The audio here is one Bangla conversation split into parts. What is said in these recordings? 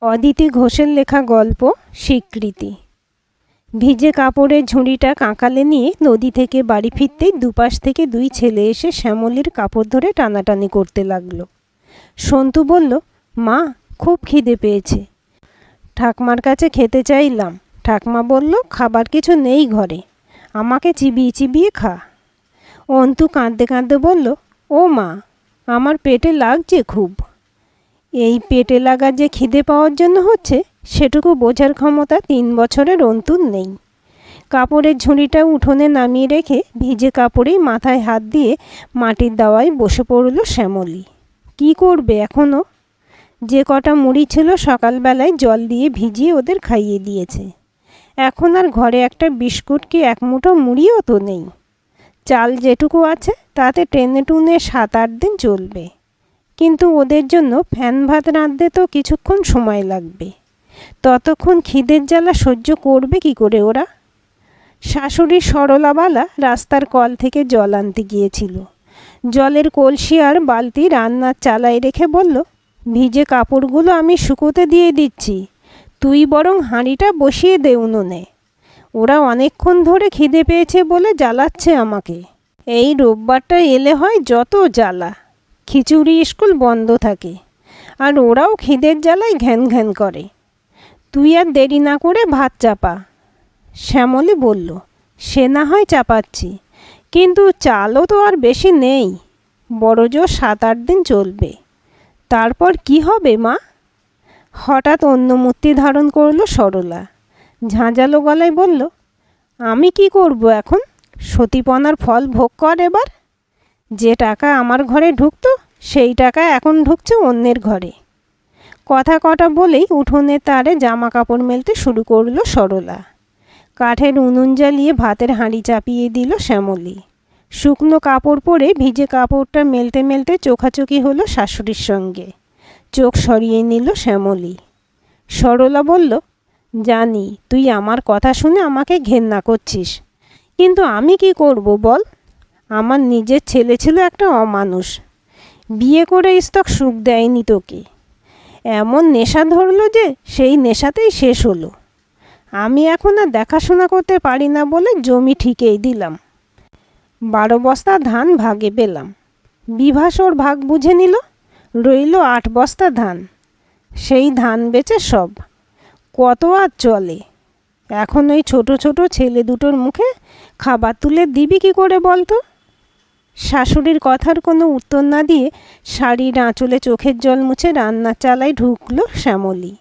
অদিতি ঘোষের লেখা গল্প স্বীকৃতি। ভিজে কাপড়ের ঝুড়িটা কাঁকালে নিয়ে নদী থেকে বাড়ি ফিরতেই দুপাশ থেকে দুই ছেলে এসে শ্যামলীর কাপড় ধরে টানাটানি করতে লাগলো। সন্তু বলল, মা, খুব খিদে পেয়েছে। ঠাকমার কাছে খেতে চাইলাম। ঠাকমা বলল, খাবার কিছু নেই ঘরে, আমাকে চিবিয়ে চিবিয়ে খা। অন্তু কাঁদতে কাঁদতে বলল, ও মা, আমার পেটে লাগছে খুব। এই পেটে লাগা যে খিদে পাওয়ার জন্য হচ্ছে সেটুকু বোঝার ক্ষমতা 3 বছরের অন্তুর নেই। কাপড়ের ঝুড়িটা উঠোনে নামিয়ে রেখে ভিজে কাপড়েই মাথায় হাত দিয়ে মাটির দাওয়ায় বসে পড়ল শ্যামলী। কি করবে এখনও? যে কটা মুড়ি ছিল সকালবেলায় জল দিয়ে ভিজিয়ে ওদের খাইয়ে দিয়েছে। এখন আর ঘরে একটা বিস্কুট কি এক মুঠো মুড়িও তো নেই। চাল যেটুকু আছে তাতে টেনে টুনে 7-8 দিন চলবে, কিন্তু ওদের জন্য ফ্যান ভাত রাঁধতে তো কিছুক্ষণ সময় লাগবে। ততক্ষণ খিদের জ্বালা সহ্য করবে কি করে ওরা? শাশুড়ি সরলাবালা রাস্তার কল থেকে জল আনতে গিয়েছিল। জলের কলসি আর বালতি রান্নার চালায় রেখে বলল, ভিজে কাপড়গুলো আমি শুকোতে দিয়ে দিচ্ছি, তুই বরং হাঁড়িটা বসিয়ে দে উনুনে। ওরা অনেকক্ষণ ধরে খিদে পেয়েছে বলে জ্বালাচ্ছে আমাকে। এই রোববারটা এলে হয় যত জ্বালা। খিচুড়ি স্কুল বন্ধ থাকে আর ওরাও খিদের জ্বালায় ঘ্যান ঘ্যান করে। তুই আর দেরি না করে ভাত চাপা। শ্যামলী বলল, সে না হয় চাপাচ্ছি, কিন্তু চালও তো আর বেশি নেই। বড় জোর 7-8 দিন চলবে। তারপর কি হবে মা? হঠাৎ অন্য মূর্তি ধারণ করলো সরলা। ঝাঁঝালো গলায় বলল, আমি কি করব এখন? সতীপনার ফল ভোগ কর এবার। যে টাকা আমার ঘরে ঢুকতো সেই টাকা এখন ঢুকছে অন্যের ঘরে। কথা কটা বলেই উঠোনে তারে জামা কাপড় মেলতে শুরু করলো সরলা। কাঠের উনুন জ্বালিয়ে ভাতের হাঁড়ি চাপিয়ে দিল শ্যামলী। শুকনো কাপড় পরে ভিজে কাপড়টা মেলতে মেলতে চোখাচোখি হলো শাশুড়ির সঙ্গে। চোখ সরিয়ে নিল শ্যামলী। সরলা বলল, জানি তুই আমার কথা শুনে আমাকে ঘেন্না করছিস, কিন্তু আমি কি করব বল? আমার নিজের ছেলে ছিল একটা অমানুষ। বিয়ে করে স্তক সুখ দেয়নি তোকে। এমন নেশা ধরলো যে সেই নেশাতেই শেষ হলো। আমি এখন আর দেখাশোনা করতে পারি না বলে জমি ঠিকই দিলাম। 12 বস্তা ধান ভাগে পেলাম। বিভাস ওর ভাগ বুঝে নিল। রইল 8 বস্তা ধান। সেই ধান বেচে সব। কত আর চলে? এখন ওই ছোট ছোট ছেলে দুটোর মুখে খাবার তুলে দিবি কি করে বলতো? শাশুড়ির কথার কোনো উত্তর না দিয়ে শাড়ির আঁচলে চোখের জল মুছে রান্নার চালায় ঢুকলো শ্যামলী।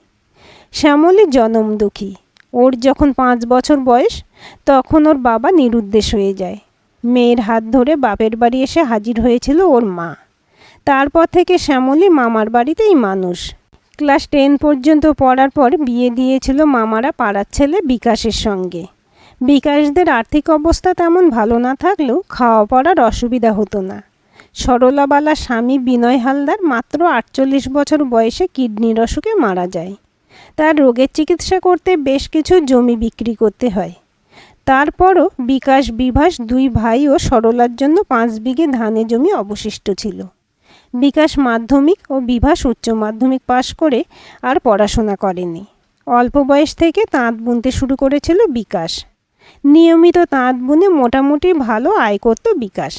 শ্যামলী জনম দুঃখী। ওর যখন 5 বছর বয়স তখন ওর বাবা নিরুদ্দেশ হয়ে যায়। মেয়ের হাত ধরে বাপের বাড়ি এসে হাজির হয়েছিল ওর মা। তারপর থেকে শ্যামলী মামার বাড়িতেই মানুষ। ক্লাস 10 পর্যন্ত পড়ার পর বিয়ে দিয়েছিল মামারা পাড়ার ছেলে বিকাশের সঙ্গে। বিকাশদের আর্থিক অবস্থা তেমন ভালো না থাকলেও খাওয়া পড়ার অসুবিধা হতো না। সরলাবালা স্বামী বিনয় হালদার মাত্র 48 বছর বয়সে কিডনির অসুখে মারা যায়। তার রোগের চিকিৎসা করতে বেশ কিছু জমি বিক্রি করতে হয়। তারপরও বিকাশ বিভাস 2 ভাই ও সরলার জন্য 5 বিঘে ধানের জমি অবশিষ্ট ছিল। বিকাশ মাধ্যমিক ও বিভাস উচ্চ মাধ্যমিক পাশ করে আর পড়াশোনা করেনি। অল্প বয়স থেকে তাঁত বুনতে শুরু করেছিল বিকাশ। নিয়মিত তাঁত বুনে মোটামুটি ভালো আয় করত বিকাশ।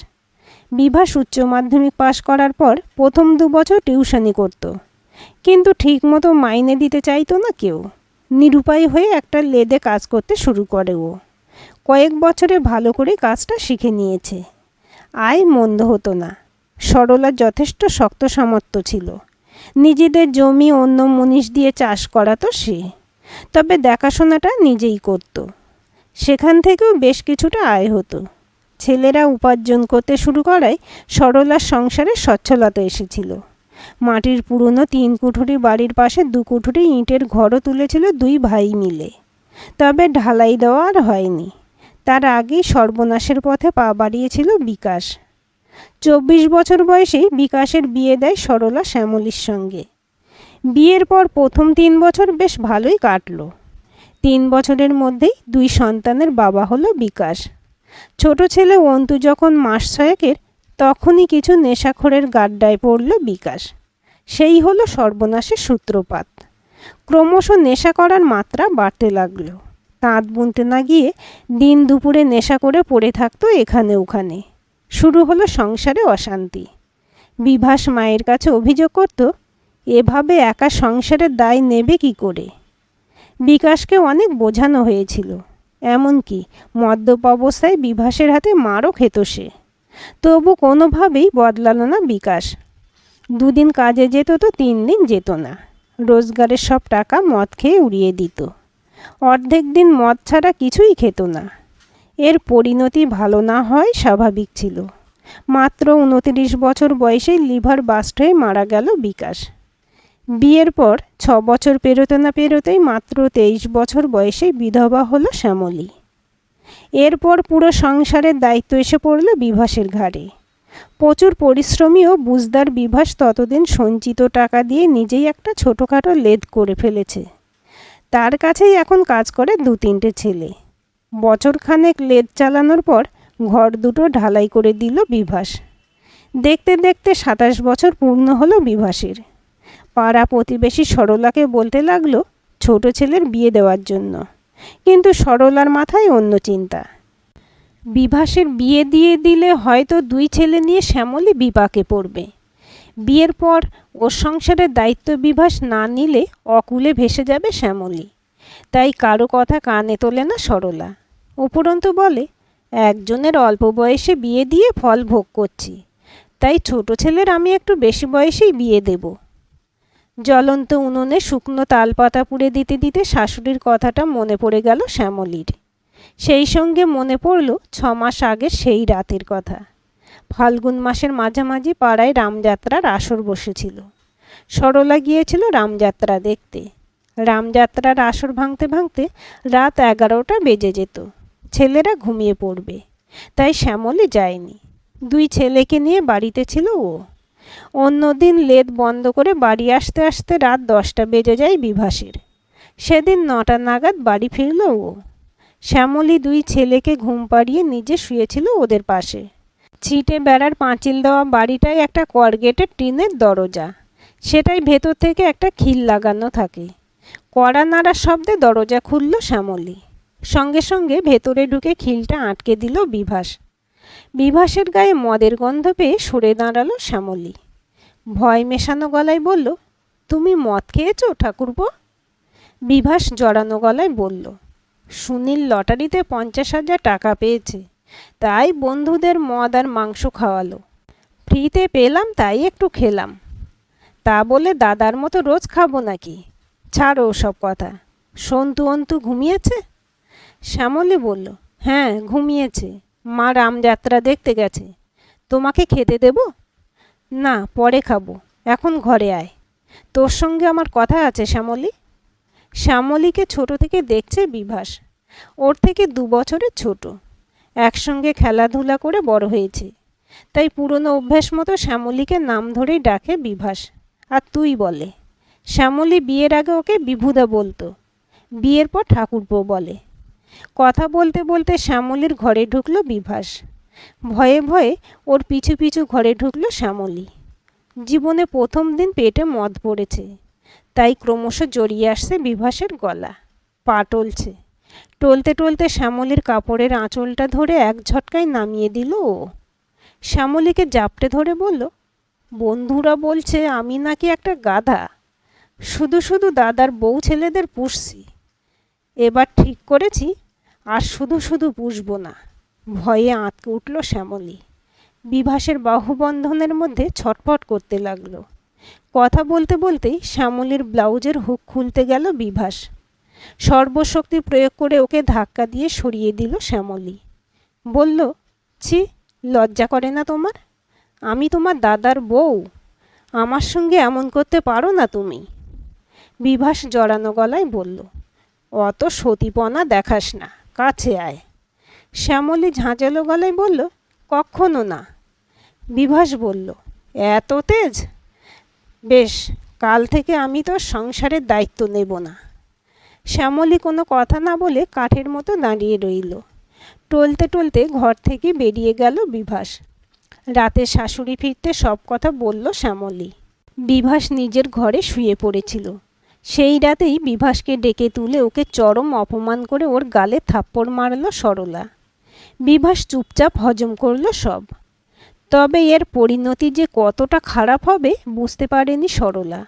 বিভাস উচ্চ মাধ্যমিক পাশ করার পর প্রথম 2 বছর টিউশনি করত, কিন্তু ঠিকমতো মাইনে দিতে চাইতো না কেউ। নিরুপায় হয়ে একটা লেদে কাজ করতে শুরু করে ও। কয়েক বছরে ভালো করে কাজটা শিখে নিয়েছে। আয় মন্দ হতো না। সরলার যথেষ্ট শক্ত সামর্থ্য ছিল। নিজেদের জমি অন্য মুনিশ দিয়ে চাষ করাতো সে, তবে দেখাশোনাটা নিজেই করত। সেখান থেকেও বেশ কিছুটা আয় হতো। ছেলেরা উপার্জন করতে শুরু করায় সরলার সংসারে সচ্ছলতা এসেছিল। মাটির পুরনো 3 কুঠুরি বাড়ির পাশে 2 কুঠুরি ইটের ঘরও তুলেছিল 2 ভাই মিলে। তবে ঢালাই দেওয়া আর হয়নি। তার আগেই সর্বনাশের পথে পা বাড়িয়েছিল বিকাশ। 24 বছর বয়সেই বিকাশের বিয়ে দেয় সরলা শ্যামলীর সঙ্গে। বিয়ের পর প্রথম 3 বছর বেশ ভালোই কাটলো। 3 বছরের মধ্যেই 2 সন্তানের বাবা হলো বিকাশ। ছোট ছেলে অন্তু যখন মাস 6-এর তখনই কিছু নেশাখোরের গাড্ডায় পড়ল বিকাশ। সেই হলো সর্বনাশের সূত্রপাত। ক্রমশ নেশা করার মাত্রা বাড়তে লাগলো। তাঁত বুনতে না গিয়ে দিন দুপুরে নেশা করে পড়ে থাকতো এখানে ওখানে। শুরু হলো সংসারে অশান্তি। বিভাস মায়ের কাছে অভিযোগ করত, এভাবে একা সংসারের দায় নেবে কি করে। বিকাশকে অনেক বোঝানো হয়েছিল, এমনকি মদ্যপ অবস্থায় বিভাসের হাতে মারও খেত সে। তবু কোনোভাবেই বদলালো না বিকাশ। দুদিন কাজে যেত তো 3 দিন যেত না। রোজগারের সব টাকা মদ খেয়ে উড়িয়ে দিত। অর্ধেক দিন মদ ছাড়া কিছুই খেত না। এর পরিণতি ভালো না হয় স্বাভাবিক ছিল। মাত্র 29 বছর বয়সেই লিভার বাস্ট হয়ে মারা গেল বিকাশ। বিয়ের পর 6 বছর পেরোতে না পেরোতেই মাত্র 23 বছর বয়সে বিধবা হলো শ্যামলী। এরপর পুরো সংসারের দায়িত্ব এসে পড়ল বিভাসের ঘাড়ে। প্রচুর পরিশ্রমী ও বুঝদার বিভাস ততদিন সঞ্চিত টাকা দিয়ে নিজেই একটা ছোটোখাটো লেদ করে ফেলেছে। তার কাছেই এখন কাজ করে 2-3টে ছেলে। বছরখানেক লেদ চালানোর পর ঘর দুটো ঢালাই করে দিল বিভাস। দেখতে দেখতে 27 বছর পূর্ণ হলো বিভাসের। পাড়া প্রতিবেশী সরলাকে বলতে লাগলো ছোট ছেলের বিয়ে দেওয়ার জন্য, কিন্তু সরলার মাথায় অন্য চিন্তা। বিভাসের বিয়ে দিয়ে দিলে হয়তো 2 ছেলে নিয়ে শ্যামলী বিপাকে পড়বে। বিয়ের পর ওর সংসারের দায়িত্ব বিভাস না নিলে অকুলে ভেসে যাবে শ্যামলী। তাই কারো কথা কানে তোলে না সরলা। উপরন্তু বলে, একজনের অল্প বয়সে বিয়ে দিয়ে ফল ভোগ করছি, তাই ছোট ছেলের আমি একটু বেশি বয়সেই বিয়ে দেব। জ্বলন্ত উনুনে শুকনো তালপাতা পুড়ে দিতে দিতে শাশুড়ির কথাটা মনে পড়ে গেল শ্যামলীর। সেই সঙ্গে মনে পড়ল 6 মাস আগের সেই রাতের কথা। ফাল্গুন মাসের মাঝামাঝি পাড়ায় রামযাত্রার আসর বসেছিল। সরলা গিয়েছিল রামযাত্রা দেখতে। রামযাত্রার আসর ভাঙতে ভাঙতে রাত 11টা বেজে যেত। ছেলেরা ঘুমিয়ে পড়বে, তাই শ্যামলী যায়নি। 2 ছেলেকে নিয়ে বাড়িতে ছিল ও। অন্যদিন লেদ বন্ধ করে বাড়ি আসতে আসতে রাত 10টা বেজে যায় বিভাসের। সেদিন 9টা নাগাদ বাড়ি ফিরল ও। শ্যামলী 2 ছেলেকে ঘুম পাড়িয়ে নিজে শুয়েছিল ওদের পাশে। ছিটে বেড়ার পাঁচিল দেওয়া বাড়িটায় একটা করগেটের টিনের দরজা, সেটাই ভেতর থেকে একটা খিল লাগানো থাকে। কড়া নাড়ার শব্দে দরজা খুলল শ্যামলী। সঙ্গে সঙ্গে ভেতরে ঢুকে খিলটা আটকে দিল বিভাস। বিভাসের গায়ে মদের গন্ধ পেয়ে সরে দাঁড়ালো শ্যামলী। ভয় মেশানো গলায় বলল, তুমি মদ খেয়েছো ঠাকুরপো? বিভাস জড়ানো গলায় বলল, সুনীল লটারিতে 50,000 টাকা পেয়েছে, তাই বন্ধুদের মদ আর মাংস খাওয়ালো। ফ্রিতে পেলাম তাই একটু খেলাম। তা বলে দাদার মতো রোজ খাবো নাকি? ছাড়ো সব কথা। সন্তু অন্তু ঘুমিয়েছে? শ্যামলী বলল, হ্যাঁ ঘুমিয়েছে, মা রামযাত্রা দেখতে গেছে। তোমাকে খেতে দেব? না, পরে খাবো, এখন ঘরে আয়, তোর সঙ্গে আমার কথা আছে শ্যামলী। শ্যামলীকে ছোট থেকে দেখছে বিভাস। ওর থেকে 2 বছরের ছোট। একসঙ্গে খেলাধুলা করে বড় হয়েছে, তাই পুরনো অভ্যাস মতো শ্যামলীকে নাম ধরেই ডাকে বিভাস, আর তুই বলে। শ্যামলী বিয়ের আগে ওকে বিভুদা বলতো, বিয়ের পর ঠাকুরপো বলে। কথা বলতে বলতে শ্যামলীর ঘরে ঢুকলো বিভাস। ভয়ে ভয়ে ওর পিছু পিছু ঘরে ঢুকলো শ্যামলী। জীবনে প্রথম দিন পেটে মদ পড়েছে, তাই ক্রমশ জড়িয়ে আসছে বিভাসের গলা। পা টলছে। টলতে টলতে শ্যামলীর কাপড়ের আঁচলটা ধরে এক ঝটকায় নামিয়ে দিল ও। শ্যামলীকে জাপটে ধরে বলল, বন্ধুরা বলছে আমি নাকি একটা গাধা, শুধু শুধু দাদার বউ ছেলেদের পুষছি। এবার ঠিক করেছি আর শুধু শুধু পুষবো না। ভয়ে আঁতকে উঠল শ্যামলী। বিভাসের বাহুবন্ধনের মধ্যে ছটফট করতে লাগলো। কথা বলতে বলতেই শ্যামলীর ব্লাউজের হুক খুলতে গেল বিভাস। সর্বশক্তি প্রয়োগ করে ওকে ধাক্কা দিয়ে সরিয়ে দিল শ্যামলী। বলল, ছি, লজ্জা করে না তোমার? আমি তোমার দাদার বউ, আমার সঙ্গে এমন করতে পারো না তুমি। বিভাস জড়ানো গলায় বলল, অত সতীপনা দেখাস না, কাছে আয়। শ্যামলী ঝাঁঝালো গলায় বলল, কখনো না। বিভাস বলল, এত তেজ? বেশ, কাল থেকে আমি তোর সংসারের দায়িত্ব নেব না। শ্যামলী কোনো কথা না বলে কাঠের মতো দাঁড়িয়ে রইল। টলতে টলতে ঘর থেকে বেরিয়ে গেল বিভাস। রাতে শাশুড়ি ফিরতে সব কথা বলল শ্যামলী। বিভাস নিজের ঘরে শুয়ে পড়েছিল। সেই রাতেই বিভাসকে ডেকে তুলে ওকে চরম অপমান করে ওর গালে থাপ্পড় মারল সরলা। বিভাস চুপচাপ হজম করল সব। তবে এর পরিণতি যে কতটা খারাপ হবে বুঝতে পারেনি সরলা।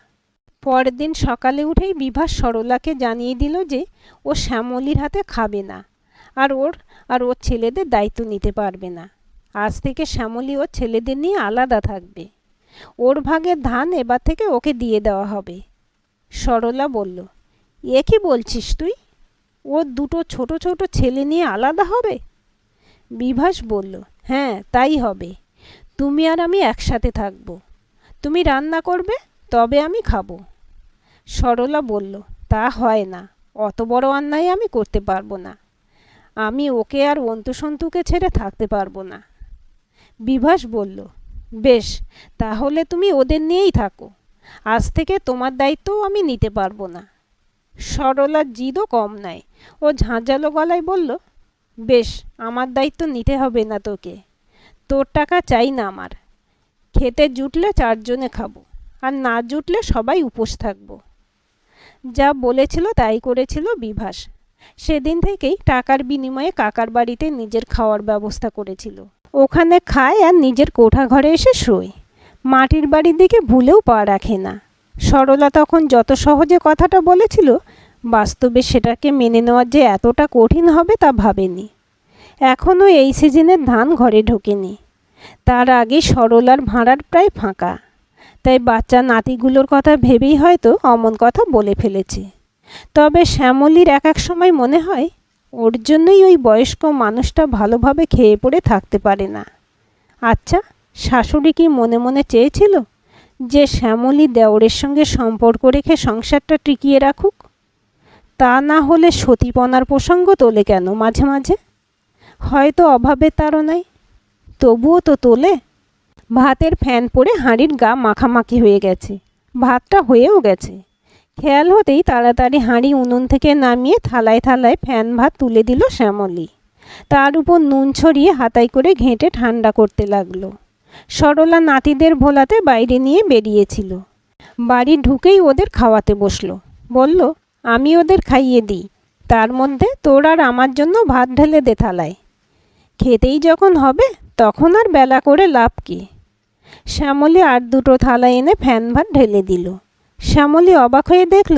পরের দিন সকালে উঠেই বিভাস সরলাকে জানিয়ে দিল যে ও শ্যামলীর হাতে খাবে না, আর ওর ছেলেদের দায়িত্ব নিতে পারবে না। আজ থেকে শ্যামলী ওর ছেলেদের নিয়ে আলাদা থাকবে। ওর ভাগের ধান এবার থেকে ওকে দিয়ে দেওয়া হবে। সরলা বলল, এ কি বলছিস তুই? ওর দুটো ছোট ছোট ছেলে নিয়ে আলাদা হবে? বিভাস বলল, হ্যাঁ তাই হবে। তুমি আর আমি একসাথে থাকব। তুমি রান্না করবে, তবে আমি খাবো। সরলা বলল, তা হয় না, অত বড় অন্যায় আমি করতে পারবো না। আমি ওকে আর অন্তুসন্তুকে ছেড়ে থাকতে পারবো না। বিভাস বলল, বেশ, তাহলে তুমি ওদের নিয়েই থাকো। আজ থেকে তোমার দায়িত্বও আমি নিতে পারবো না। সরলার জিদও কম নাই। ও ঝাঁঝালো গলায় বলল, বেশ, আমার দায়িত্ব নিতে হবে না তোকে। তোর টাকা চাই না আমার। খেতে জুটলে 4 জনে খাবো, আর না জুটলে সবাই উপোস থাকবো। যা বলেছিল তাই করেছিল বিভাস। সেদিন থেকেই টাকার বিনিময়ে কাকার বাড়িতে নিজের খাওয়ার ব্যবস্থা করেছিল। ওখানে খায় আর নিজের কোঠা ঘরে এসে শোয়। মাটির বাড়ির দিকে ভুলেও পা রাখে না। সরলা তখন যত সহজে কথাটা বলেছিল, বাস্তবে সেটাকে মেনে নেওয়া যে এতটা কঠিন হবে তা ভাবেনি। এখনও এই সিজনের ধান ঘরে ঢোকেনি। তার আগে সরলার ভাঁড়ার প্রায় ফাঁকা। তাই বাচ্চা নাতিগুলোর কথা ভেবেই হয়তো অমন কথা বলে ফেলেছে। তবে শ্যামলীর এক এক সময় মনে হয় ওর জন্যই ওই বয়স্ক মানুষটা ভালোভাবে খেয়ে পড়ে থাকতে পারে না। আচ্ছা, শাশুড়ি কি মনে মনে চেয়েছিল যে শ্যামলী দেওরের সঙ্গে সম্পর্ক রেখে সংসারটা টিকিয়ে রাখুক? তা না হলে সতীপনার প্রসঙ্গ তোলে কেন মাঝে মাঝে? হয়তো অভাবের তাড়নায়, তবুও তো তোলে। ভাতের ফ্যান পড়ে হাঁড়ির গা মাখামাখি হয়ে গেছে। ভাতটা হয়েও গেছে। খেয়াল হতেই তাড়াতাড়ি হাঁড়ি উনুন থেকে নামিয়ে থালায় থালায় ফ্যান ভাত তুলে দিল শ্যামলী। তার উপর নুন ছড়িয়ে হাতায় করে ঘেঁটে ঠান্ডা করতে লাগলো। সরলা নাতিদের ভোলাতে বাইরে নিয়ে বেরিয়েছিল। বাড়ি ঢুকেই ওদের খাওয়াতে বসলো। বলল, আমি ওদের খাইয়ে দিই, তার মধ্যে তোর আর আমার জন্য ভাত ঢেলে দে থালায়। খেতেই যখন হবে তখন আর বেলা করে লাভ কি? শ্যামলী আর দুটো থালা এনে ফ্যান ভাত ঢেলে দিল। শ্যামলী অবাক হয়ে দেখল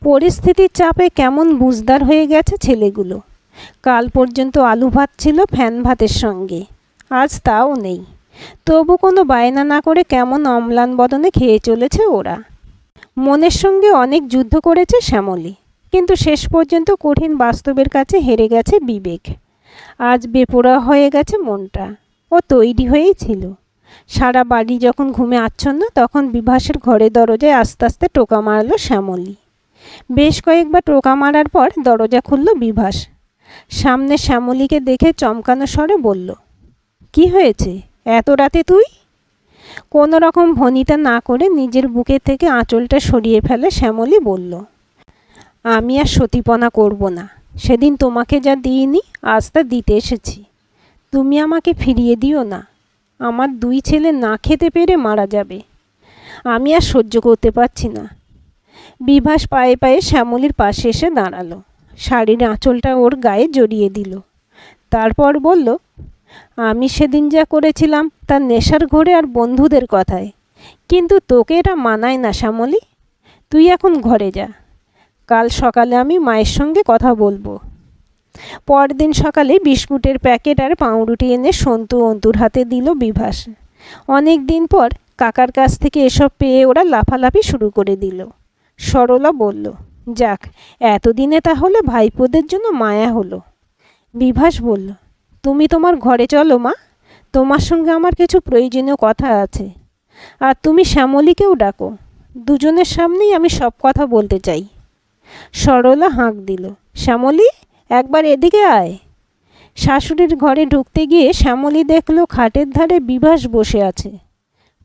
পরিস্থিতির চাপে কেমন বুঝদার হয়ে গেছে ছেলেগুলো। কাল পর্যন্ত আলু ভাত ছিল ফ্যান ভাতের সঙ্গে, আজ তাও নেই। তবু কোনো বায়না না করে কেমন অম্লান বদনে খেয়ে চলেছে ওরা। মনের সঙ্গে অনেক যুদ্ধ করেছে শ্যামলী, কিন্তু শেষ পর্যন্ত কঠিন বাস্তবের কাছে হেরে গেছে বিবেক। আজ বেপরোয়া হয়ে গেছে মনটা। ও তৈরি হয়েই ছিল। সারা বাড়ি যখন ঘুমে আচ্ছন্ন, তখন বিভাসের ঘরে দরজায় আস্তে আস্তে টোকা মারল শ্যামলী। বেশ কয়েকবার টোকা মারার পর দরজা খুলল বিভাস। সামনে শ্যামলীকে দেখে চমকানো স্বরে বলল, কি হয়েছে এত রাতে তুই? কোনো রকম ভনিতা না করে নিজের বুকে থেকে আঁচলটা সরিয়ে ফেলে শ্যামলী বলল, আমি আর সতীপনা করব না। সেদিন তোমাকে যা দিইনি আজ তা দিতে এসেছি। তুমি আমাকে ফিরিয়ে দিও না। আমার 2 ছেলে না খেতে পেরে মারা যাবে। আমি আর সহ্য করতে পারছি না। বিভাস পায়ে পায়ে শ্যামলীর পাশে এসে দাঁড়ালো। শাড়ির আঁচলটা ওর গায়ে জড়িয়ে দিল। তারপর বলল, আমি সেদিন যা করেছিলাম তা নেশার ঘোরে আর বন্ধুদের কথায়, কিন্তু তোকে এটা মানায় না শ্যামলী। তুই এখন ঘরে যা। কাল সকালে আমি মায়ের সঙ্গে কথা বলবো। পরদিন সকালে বিস্কুটের প্যাকেট আর পাউরুটি এনে সন্তু অন্তুর হাতে দিল বিভাস। অনেক দিন পর কাকার কাছ থেকে এসব পেয়ে ওরা লাফালাফি শুরু করে দিল। সরলা বলল, যাক, এতদিনে তাহলে ভাইপোদের জন্য মায়া হলো। বিভাস বলল, তুমি তোমার ঘরে চলো মা, তোমার সঙ্গে আমার কিছু প্রয়োজনীয় কথা আছে। আর তুমি শ্যামলীকেও ডাকো, দুজনের সামনেই আমি সব কথা বলতে চাই। সরলা হাঁক দিল, শ্যামলী, একবার এদিকে আয়। শাশুড়ির ঘরে ঢুকতে গিয়ে শ্যামলী দেখল খাটের ধারে বিভাস বসে আছে।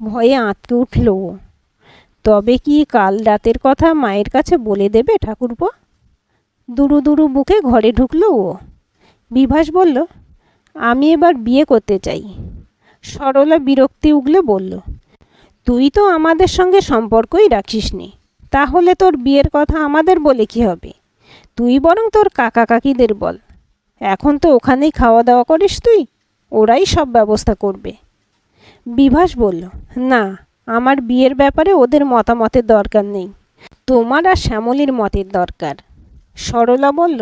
ভয়ে আঁতকে উঠল ও। তবে কি কাল রাতের কথা মায়ের কাছে বলে দেবে ঠাকুরপো? দুরু দুরু বুকে ঘরে ঢুকল ও। বিভাস বলল, আমি এবার বিয়ে করতে চাই। সরলা বিরক্তি উগলে বলল, তুই তো আমাদের সঙ্গে সম্পর্কই রাখিসনি, তাহলে তোর বিয়ের কথা আমাদের বলে কি হবে? তুই বরং তোর কাকা কাকিদের বল। এখন তো ওখানেই খাওয়া দাওয়া করিস তুই, ওরাই সব ব্যবস্থা করবে। বিভাস বলল, না, আমার বিয়ের ব্যাপারে ওদের মতামতের দরকার নেই, তোমার আর শ্যামলীর মতের দরকার। সরলা বলল,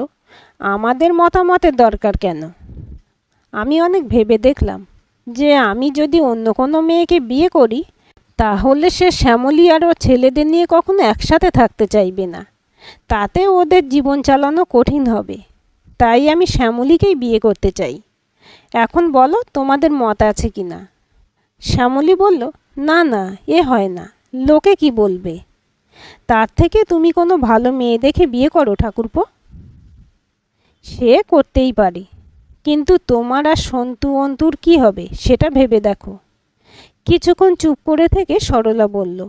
আমাদের মতামতের দরকার কেন? আমি অনেক ভেবে দেখলাম যে আমি যদি অন্য কোনো মেয়েকে বিয়ে করি তাহলে সে শ্যামলী আর ওর ছেলেদের নিয়ে কখনো একসাথে থাকতে চাইবে না, তাতে ওদের জীবন চালানো কঠিন হবে। তাই আমি শ্যামলীকেই বিয়ে করতে চাই। এখন বলো তোমাদের মত আছে কি না? শ্যামলী বলল, না না, এ হয় না, লোকে কি বলবে? তার থেকে তুমি কোনো ভালো মেয়ে দেখে বিয়ে করো ঠাকুরপো। সে করতেই পারি, কিন্তু তোমার আর সন্তু অন্তুর কী হবে সেটা ভেবে দেখো। কিছুক্ষণ চুপ করে থেকে সরলা বলল,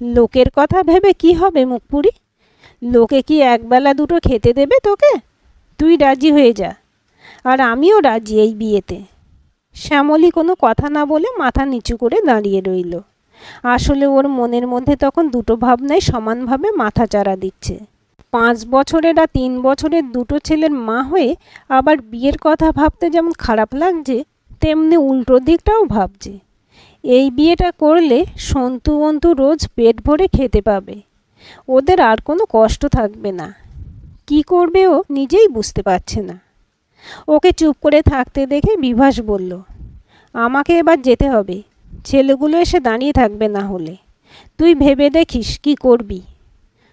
লোকের কথা ভেবে কি হবে মুখপুরি? লোকে কি একবেলা দুটো খেতে দেবে তোকে? তুই রাজি হয়ে যা, আর আমিও রাজি এই বিয়েতে। শ্যামলী কোনো কথা না বলে মাথা নিচু করে দাঁড়িয়ে রইল। আসলে ওর মনের মধ্যে তখন দুটো ভাবনাই সমানভাবে মাথাচাড়া দিচ্ছে। 5 বছরের আর 3 বছরের দুটো ছেলের মা হয়ে আবার বিয়ের কথা ভাবতে যেমন খারাপ লাগছে, তেমনি উল্টো দিকটাও ভাবছে। এই বিয়েটা করলে সন্তু অন্তু রোজ পেট ভরে খেতে পাবে, ওদের আর কোনো কষ্ট থাকবে না। কি করবে ও নিজেই বুঝতে পারছে না। ওকে চুপ করে থাকতে দেখে বিভাস বলল, আমাকে এবার যেতে হবে, ছেলেগুলো এসে দাঁড়িয়ে থাকবে না হলে। তুই ভেবে দেখিস কি করবি।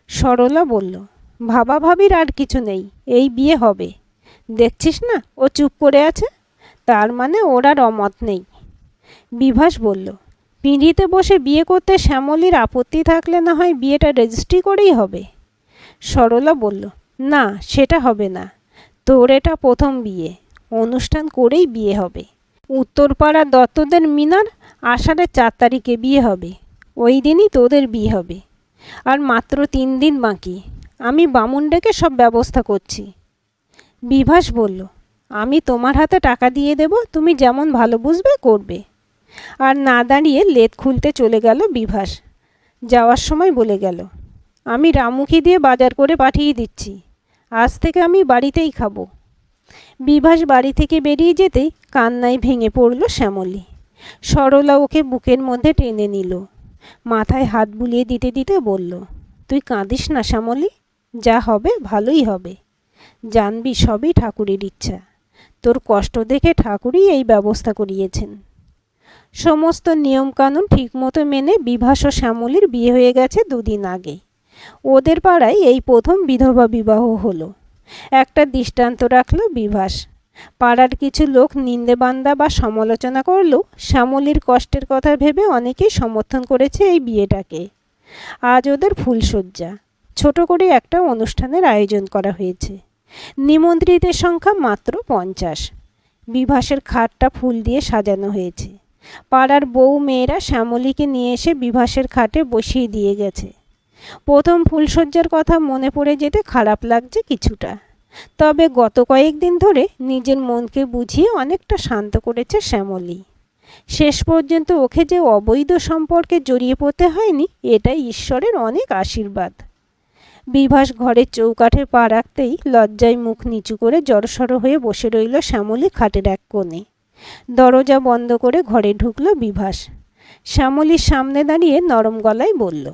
সরলা বলল, ভাবাভাবির আর কিছু নেই, এই বিয়ে হবে। দেখছিস না ও চুপ করে আছে, তার মানে ওর আর অমত নেই। বিভাস বলল, পিঁড়িতে বসে বিয়ে করতে শ্যামলীর আপত্তি থাকলে না হয় বিয়েটা রেজিস্ট্রি করেই হবে। সরলা বলল, না, সেটা হবে না, তোর এটা প্রথম বিয়ে, অনুষ্ঠান করেই বিয়ে হবে। উত্তরপাড়ার দত্তদের মিনার আষাঢ়ের 4 তারিখে বিয়ে হবে, ওই দিনই তোদের বিয়ে হবে। আর মাত্র 3 দিন বাকি, আমি বামুন ডেকে সব ব্যবস্থা করছি। বিভাস বলল, আমি তোমার হাতে টাকা দিয়ে দেব, তুমি যেমন ভালো বুঝবে করবে। আর না দাঁড়িয়ে লেদ খুলতে চলে গেল বিভাস। যাওয়ার সময় বলে গেল, আমি রামুখী দিয়ে বাজার করে পাঠিয়ে দিচ্ছি, আজ থেকে আমি বাড়িতেই খাবো। বিভাস বাড়ি থেকে বেরিয়ে যেতেই কান্নায় ভেঙে পড়ল শ্যামলী। সরলা ওকে বুকের মধ্যে টেনে নিল, মাথায় হাত বুলিয়ে দিতে দিতে বলল, তুই কাঁদিস না শ্যামলী, যা হবে ভালোই হবে। জানবি সবই ঠাকুরের ইচ্ছা, তোর কষ্ট দেখে ঠাকুরই এই ব্যবস্থা করিয়েছেন। সমস্ত নিয়মকানুন ঠিকমতো মেনে বিভাস ও শ্যামলীর বিয়ে হয়ে গেছে 2 দিন আগে। ওদের পাড়ায় এই প্রথম বিধবা বিবাহ হলো। একটা দৃষ্টান্ত রাখল বিভাস। পাড়ার কিছু লোক নিন্দেবান্দা বা সমালোচনা করলেও শ্যামলীর কষ্টের কথা ভেবে অনেকেই সমর্থন করেছে এই বিয়েটাকে। আজ ওদের ফুলশয্যা, ছোট করে একটা অনুষ্ঠানের আয়োজন করা হয়েছে। নিমন্ত্রিতের সংখ্যা মাত্র 50। বিভাসের খাটটা ফুল দিয়ে সাজানো হয়েছে। পাড়ার বউ মেয়েরা শ্যামলীকে নিয়ে এসে বিভাসের খাটে বসিয়ে দিয়ে গেছে। প্রথম ফুলশয্যার কথা মনে পড়ে যেতে খারাপ লাগছে কিছুটা, তবে গত কয়েকদিন ধরে নিজের মনকে বুঝিয়ে অনেকটা শান্ত করেছে শ্যামলী। শেষ পর্যন্ত ওকে যে অবৈধ সম্পর্কে জড়িয়ে পড়তে হয়নি, এটাই ঈশ্বরের অনেক আশীর্বাদ। বিভাস ঘরের চৌকাঠে পা রাখতেই লজ্জায় মুখ নিচু করে জড়সড় হয়ে বসে রইল শ্যামলী খাটের এক কোণে। দরজা বন্ধ করে ঘরে ঢুকল বিভাস। শ্যামলীর সামনে দাঁড়িয়ে নরম গলায় বলল,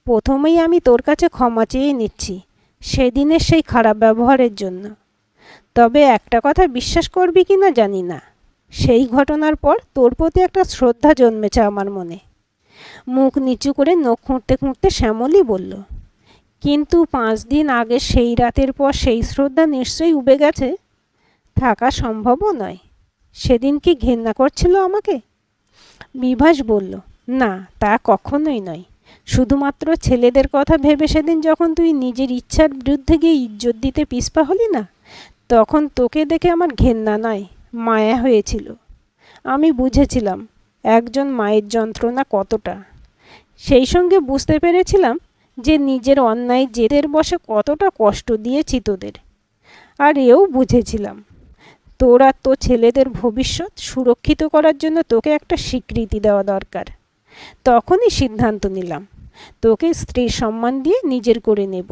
প্রথমেই আমি তোর কাছে ক্ষমা চেয়ে নিচ্ছি সেদিনের সেই খারাপ ব্যবহারের জন্য। তবে একটা কথা বিশ্বাস করবি কি না জানি না, সেই ঘটনার পর তোর প্রতি একটা শ্রদ্ধা জন্মেছে আমার মনে। মুখ নিচু করে নখ খুঁড়তে খুঁড়তে শ্যামলী বলল, কিন্তু 5 দিন আগে সেই রাতের পর সেই শ্রদ্ধা নিশ্চয়ই উবে গেছে, থাকা সম্ভবও নয়। সেদিন কি ঘেন্না করছিল আমাকে? বিভাস বলল, না, তা কখনোই নয়। শুধুমাত্র ছেলেদের কথা ভেবে সেদিন যখন তুই নিজের ইচ্ছার বিরুদ্ধে গিয়ে ইজ্জত দিতে পিছপা হলি না, তখন তোকে দেখে আমার ঘেন্না নয়, মায়া হয়েছিল। আমি বুঝেছিলাম একজন মায়ের যন্ত্রণা কতটা। সেই সঙ্গে বুঝতে পেরেছিলাম যে নিজের অন্যায় জেদের বশে কতটা কষ্ট দিয়েছি তোদের। আর এও বুঝেছিলাম তোর আর তোর ছেলেদের ভবিষ্যৎ সুরক্ষিত করার জন্য তোকে একটা স্বীকৃতি দেওয়া দরকার। তখনই সিদ্ধান্ত নিলাম তোকে স্ত্রীর সম্মান দিয়ে নিজের করে নেব।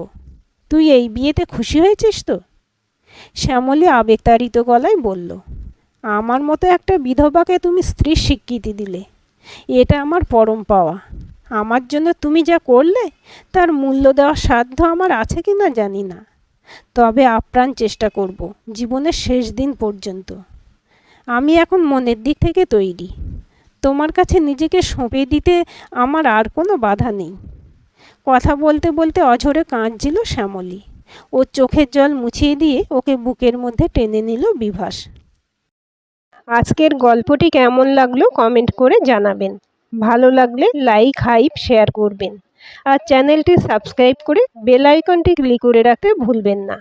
তুই এই বিয়েতে খুশি হয়েছিস তো? শ্যামলী আবেগতাড়িত গলায় বলল, আমার মতো একটা বিধবাকে তুমি স্ত্রীর স্বীকৃতি দিলে, এটা আমার পরম পাওয়া। আমার জন্য তুমি যা করলে তার মূল্য দেওয়ার সাধ্য আমার আছে কি না জানি না, তবে আপ্রাণ চেষ্টা করব জীবনের শেষ দিন পর্যন্ত। আমি এখন মনের দিক থেকে তৈরি। তোমার কাছে নিজেকে সঁপে দিতে আমার আর কোনো বাধা নেই। কথা বলতে বলতে অঝরে কাঁদছিল শ্যামলী। ওর চোখের জল মুছিয়ে দিয়ে ওকে বুকের মধ্যে টেনে নিল বিভাস। আজকের গল্পটি কেমন লাগলো কমেন্ট করে জানাবেন। ভালো লাগলে লাইক, হাইপ, শেয়ার করবেন। আর চ্যানেলটি সাবস্ক্রাইব করে বেল আইকনটি ক্লিক করে রাখতে ভুলবেন না।